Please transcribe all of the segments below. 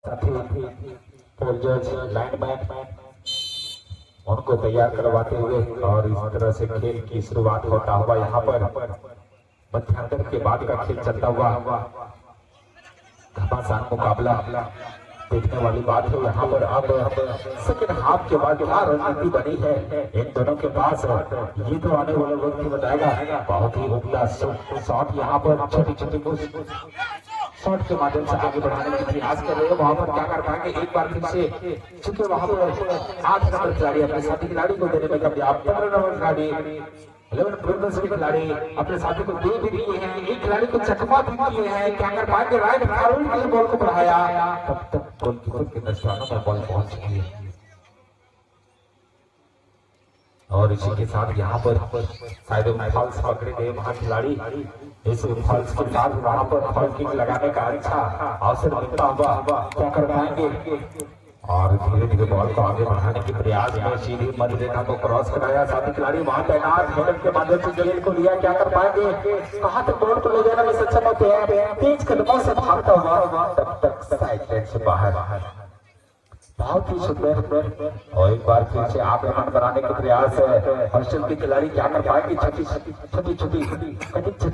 साथी जज लाइनमैन उनको तैयार करवाते हुए और इस तरह से खेल की शुरुआत होता हुआ यहाँ पर मध्यांतर के बाद का खेल चलता हुआ घमासान मुकाबला देखने वाली बात है। यहाँ पर अब सेकंड हाफ के बाद क्या रणनीति बनी है इन दोनों के पास, ये तो आने वाला वक्त ही बताएगा। बहुत ही उम्दा शॉट यहाँ पर छोटी छोटी शॉट के माध्यम से आगे बढ़ाने का प्रयास कर रहे हो। वहां पर क्या कर पाएंगे एक बार फिर से, चूंकि वहां पर 8 नंबर खिलाड़ी अपने साथी खिलाड़ी को देने में कामयाब, 15 नंबर खिलाड़ी 11 प्रोग्रेस के खिलाड़ी अपने साथी को दे भी दिए हैं, एक खिलाड़ी को चकमा भी दिए हैं। क्या कर पाएंगे राइट फॉरवर्ड के बॉल को बढ़ाया, तब तक गोलकीपर के दस्तानों में बॉल पहुंच चुकी है और इसी के साथ यहाँ पर शायद फॉल्स पकड़े गए वहां खिलाड़ी। इस फॉल्स के साथ वहां पर फॉल किक लगाने का अच्छा अवसर मिलता हुआ क्या कर पाएंगे और धीरे धीरे बॉल को आगे बढ़ाने के प्रयास में सीधी मध्य रेखा को क्रॉस कराया। साथी खिलाड़ी वहां तैनात हेडर के माध्यम से खेल को लिया। क्या कर पाएंगे, कहां तक बॉल को ले जाने में सक्षम होते हैं, तेज कदमों से भागता हुआ तब तक साइड लाइन से बाहर। बहुत ही सुंदर और एक बार फिर से आक्रमण बनाने के प्रयास है। हॉस्टल के खिलाड़ी क्या कर पाएंगे, छोटी छोटी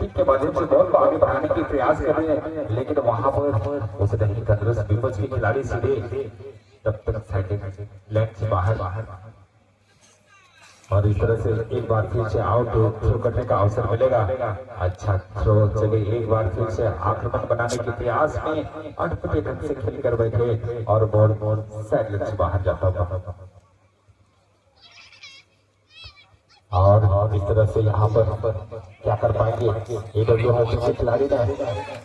के माध्यम से बॉल को आगे बढ़ाने के प्रयास कर रहे हैं, लेकिन वहां पर उस नहीं तंदुरुस्त विपक्ष के खिलाड़ी सीधे तब तक साइड लाइन से बाहर और इस तरह से एक बार फिर से आउट थ्रो करने का अवसर मिलेगा। अच्छा थ्रो चले, एक बार फिर से आक्रमण बनाने के प्रयास में अटपटे ढंग से खेल कर बैठे और बॉल साइड लाइन से बाहर जाता हुआ और इस तरह से यहाँ पर क्या कर पाएंगे एडब्ल्यू हॉकी के खिलाड़ी ने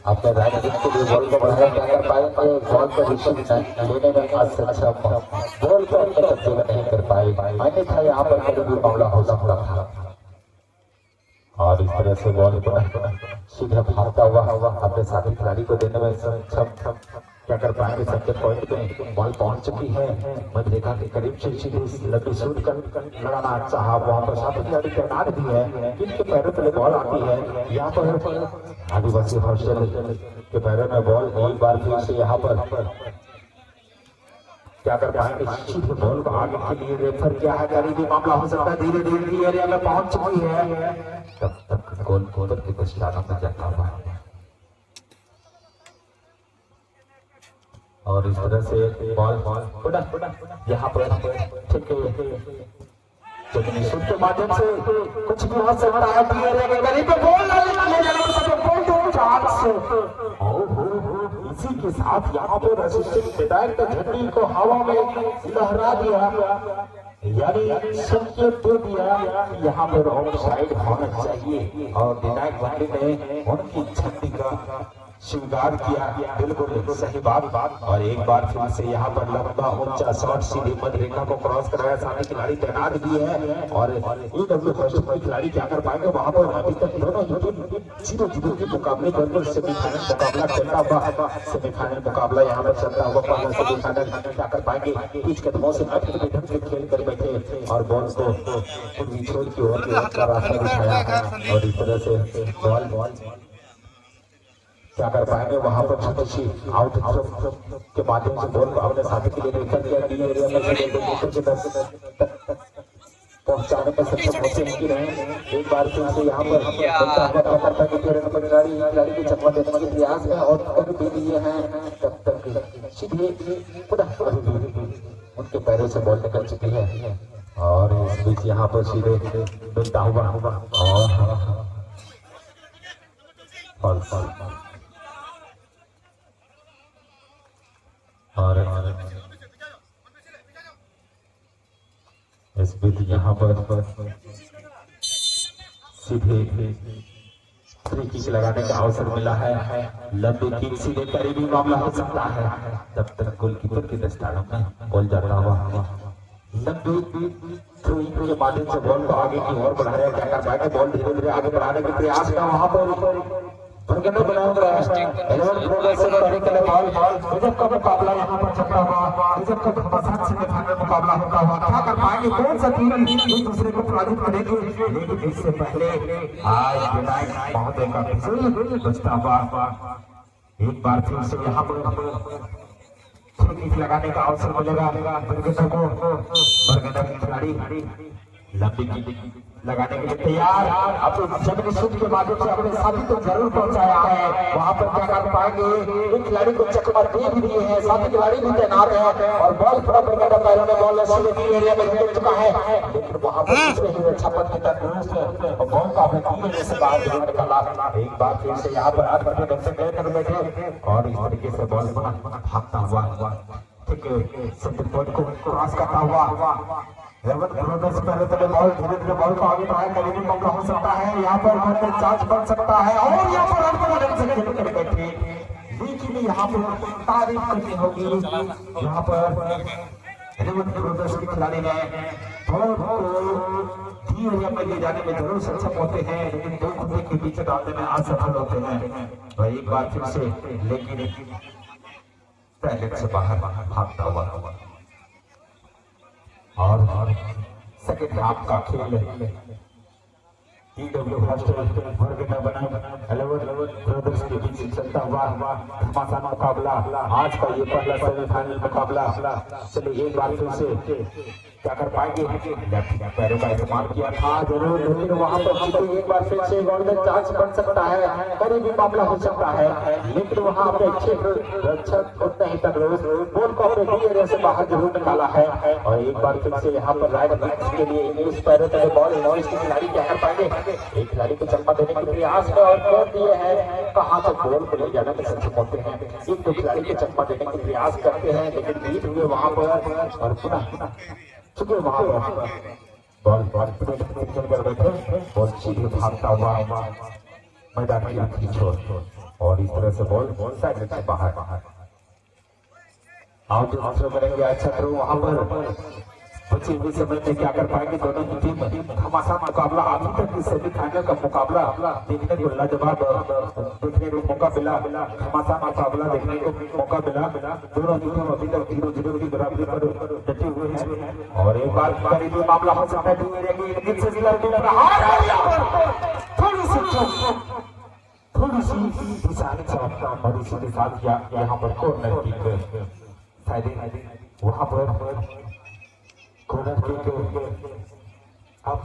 अपने राइट विंग के लिए बॉल को बढ़ाया। क्या कर पाएंगे, बॉल को रिसीव लेने में असक्षम, बॉल को कब्जे में नहीं कर पाए, अन्यथा यहाँ पर कभी भी मामला हो सकता था और इस तरह से बॉल को सीधे भागता हुआ अपने साथी खिलाड़ी को देने में सक्षम। क्या कर पाएंगे, सेंटर पॉइंट में बॉल पहुंच चुकी है, मध्य रेखा के करीब से सीधे लंबी शूट कर लगाना चाहा। वहां पर साथी खिलाड़ी तैनात भी है, इनके पैरों तले बॉल आती है। यहाँ पर आदिवासी हॉस्टल के पैरों में बॉल एक बार फिर से यहाँ पर क्या कर पाएंगे, सीधे बॉल को आगे के लिए रेफर किया है। करीबी मामला हो सकता है, धीरे धीरे एरिया में पहुंच चुकी है, तब तक गोल के कुछ लानों में जाता हुआ है और इस तरह से बॉल यहाँ पर ठीक शूट के माध्यम से कुछ भी हो सकता है। इसी के साथ यहाँ पर असिस्टेंट विधायक ने झंडी को हवा में लहरा दिया, यानी संकेत दे दिया कि यहाँ पर ऑफ साइड होना चाहिए और विधायक मंत्री ने उनकी झंडी का स्वीकार किया। बिल्कुल सही बात। और एक बार फिर से यहाँ पर लंबा ऊंचा शॉट सीधी मध्य रेखा को क्रॉस कराया, साथी खिलाड़ी तैनात भी है और ईडब्ल्यू फर्स्ट में खिलाड़ी क्या कर पाएंगे। वहां पर अभी तक दोनों जीरो के मुकाबले पर सेमीफाइनल मुकाबला चलता हुआ, सेमीफाइनल मुकाबला यहाँ पर चलता हुआ पहला सेमीफाइनल क्या कर पाएंगे, कुछ कदमों से ढंग से खेल कर बैठे और बॉल को पूर्वी छोर की ओर रास्ता दिखाया और इस तरह से बॉल क्या कर पाएंगे। वहां पर छोटी सी आउट के माध्यम से बॉल को अपने साथी के लिए रेफर किया, डी एरिया में पहुंचाने में सक्षम होते नहीं रहे। एक बार फिर से यहाँ पर खिलाड़ी की चकमा देने के प्रयास है और कभी दे दिए हैं, तब तक सीधे उनके पैरों से बॉल निकल चुकी है और इस बीच यहाँ पर सीधे मिलता हुआ और इस बीच यहाँ पर सीधे फ्री किक लगाने का अवसर मिला है। लंबी किक सीधे करीबी मामला हो सकता है, तब तक गोलकीपर के दस्तानों में बॉल जाता हुआ लंबी थ्रोइंग के माध्यम से बॉल को आगे की ओर बढ़ाया। क्या कर पाएंगे, बॉल धीरे धीरे आगे बढ़ाने के प्रयास का वहां पर का मुकाबला यहाँ पर चलता हुआ, का घमासान सेमीफाइनल मुकाबला होता हुआ। क्या कर पाएंगे, कौन सा टीम एक दूसरे को पराजित करेगी, लेकिन इससे पहले आज विधायक महोदय का बचता हुआ एक बार फिर से यहाँ पर किक लगाने का अवसर मिलेगा बरगदा को। बरगदा की खिलाड़ी लंबी किक लगाने के लिए तैयार। अब जब शूट के माध्यम से अपने साथी को जरूर पहुंचाया है, वहां पर क्या कर पाएंगे। एक खिलाड़ी को चकमा दे भी दिए हैं, साथी खिलाड़ी भी तैनात है और बॉल थोड़ा बरगदा पैरों में बॉल एरिया में गिर चुका है, लेकिन वहां पर दूसरे ही अच्छा पद की तरफ बॉल का अपने से बाहर जरूर निकाला। एक बार फिर से यहाँ पर 8 बटे ढंग से गए कर बैठे और इस तरीके से बॉल भागता हुआ ठीक सेंटर पॉइंट को क्रॉस करता हुआ रेवत ब्रदर्स पहले पहले बॉल धीरे-धीरे बॉल को आगे बढ़ाया, कभी भी मौका हो सकता है, यहाँ पर घर में चांस बन सकता है और यहाँ पर रन से खेल कर बैठे, लेकिन यहाँ पर तारीफ करनी होगी। यहाँ पर रेवत ब्रदर्स के खिलाड़ी ने बॉल को डी एरिया में ले जाने में जरूर सक्षम होते हैं, लेकिन दो खुदे के बीच डालने में असफल होते हैं। तो एक बार फिर से लेकिन पहले से बाहर भागता हुआ और सेकंड हाफ का खेल ईडब्ल्यू हॉस्टल वर्ग में बना 11 ब्रदर्स के बीच चलता हुआ घमासान मुकाबला। आज का ये पहला सेमीफाइनल मुकाबला। चलिए एक बार फिर से क्या कर पाएंगे। पैरों का इस्तेमाल किया था जरूर, लेकिन वहां पर एक बार फिर से गोल में चांस बन सकता है, करीबी मामला हो सकता है, लेकिन वहां अपने क्षेत्र रक्षक उतना ही तक बॉल को अपने डी एरिया से बाहर जरूर निकाला है। और एक बार फिर से यहाँ पर राइट विकेट के लिए इंग्लिश पैरों तक बॉल नॉइस के खिलाड़ी क्या कर पाएंगे। एक खिलाड़ी को चम्मा देने के प्रयास में और कर दिए हैं, कहां तक बॉल को ले जाने में सक्षम होते हैं। एक दो खिलाड़ी को चम्मा देने का प्रयास करते हैं, लेकिन बीट हुए वहां पर और पुनः चुके वहां पर बॉल कर बैठे, बॉल सीधे भागता हुआ मैदान की आखिरी छोर और इस तरह से बॉल साइड से बाहर आउट हासिल करेंगे। अच्छा थ्रो वहां पर बचे हुए समय में क्या कर पाएंगे दोनों ही टीम। घमासान मुकाबला अभी तक इस सेमीफाइनल का मुकाबला देखने को लाजवाब देखने को मौका मिला। घमासान मुकाबला देखने को मौका मिला। दोनों टीम अभी तक 0-0 की बराबरी पर डटे हुए हैं और एक बार करीबी मामला हो सकता है। थोड़ी सी और इसी के साथ यहाँ पर कॉर्नर किक शायद वहां पर कॉर्नर किक अब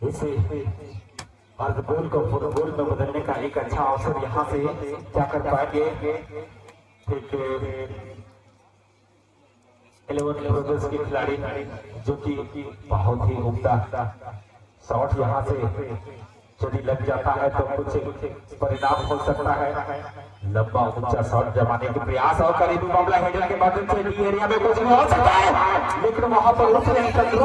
इसे अर्धगोल को फुटबॉल में बदलने का एक अच्छा अवसर यहाँ से क्या कर पाएंगे। 11 ब्रदर्स के खिलाड़ी जो कि बहुत ही उम्दा शॉट यहाँ से यदि लग जाता है तो कुछ परिणाम हो सकता है। लंबा ऊंचा शॉट जमाने के प्रयास और करीबी मामला हेडर के माध्यम से डी एरिया में कुछ हो सकता है, लेकिन वहां पर उतरे ही खिलाड़ी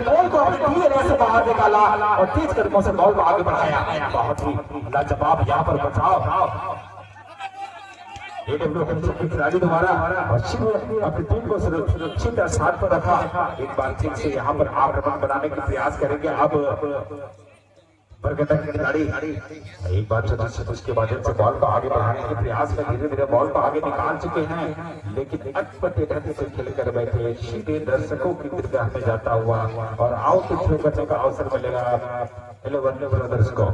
बॉल को अपने डी एरिया से बाहर निकाला और तेज कदमों से बॉल को आगे बढ़ाया। बहुत ही लाजवाब यहाँ पर बचाव खिलाड़ी द्वारा अपनी टीम को सुरक्षित स्थान पर रखा। एक बार फिर से यहाँ पर आक्रमण बनाने का प्रयास करेंगे। अब बरगदा के खिलाड़ी एक बार चतुष्ट के माध्यम से बॉल को आगे बढ़ाने के प्रयास में धीरे धीरे बॉल को आगे निकाल चुके हैं, लेकिन अटपटे ढंग से खेल कर बैठे सीधे दर्शकों की दरगाह में जाता हुआ और आउट थ्रो करने का अवसर मिलेगा 11 ब्रदर्स को।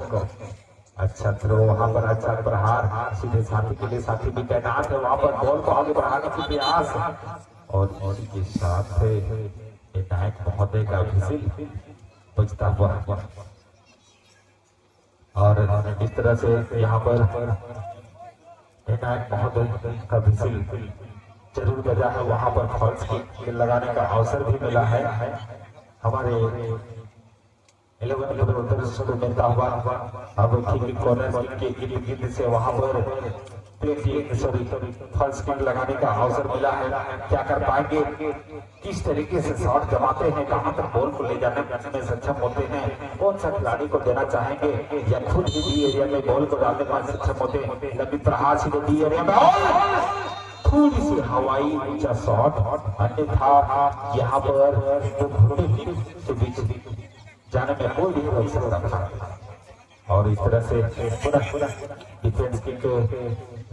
अच्छा थ्रो वहां पर अच्छा प्रहार सीधे साथी के लिए, साथी भी तैनात है वहां पर बॉल को आगे बढ़ाने के प्रयास और इसी के साथ विनायक महोदय का विजिल बजता हुआ और इस तरह से यहाँ पर विनायक महोदय का विजिल जरूर बजा है। वहां पर फॉल्स किक लगाने का अवसर भी मिला है हमारे 11 ब्रदर्स को मिलता हुआ। अब कॉर्नर के इर्द गिर्द से वहां पर फॉल्स किक लगाने का अवसर मिला है। क्या कर पाएंगे, किस तरीके से शॉट जमाते हैं, कहां तक बॉल को ले जाने में सक्षम होते हैं, कौन सा खिलाड़ी को देना चाहेंगे या खुद ही डी एरिया में बॉल को डालने में सक्षम होते हैं। लंबी प्रहार सीधे डी एरिया में थोड़ी सी हवाई ऊंचा शॉट, अन्यथा यहाँ पर के बीच जाने में कोई नहीं रोक सकता था और इस तरह से पुनः डिफेंस किक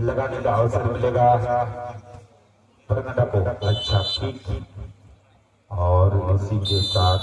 लगाने का अवसर मिलेगा बरगदा को। अच्छा किक और इसी के साथ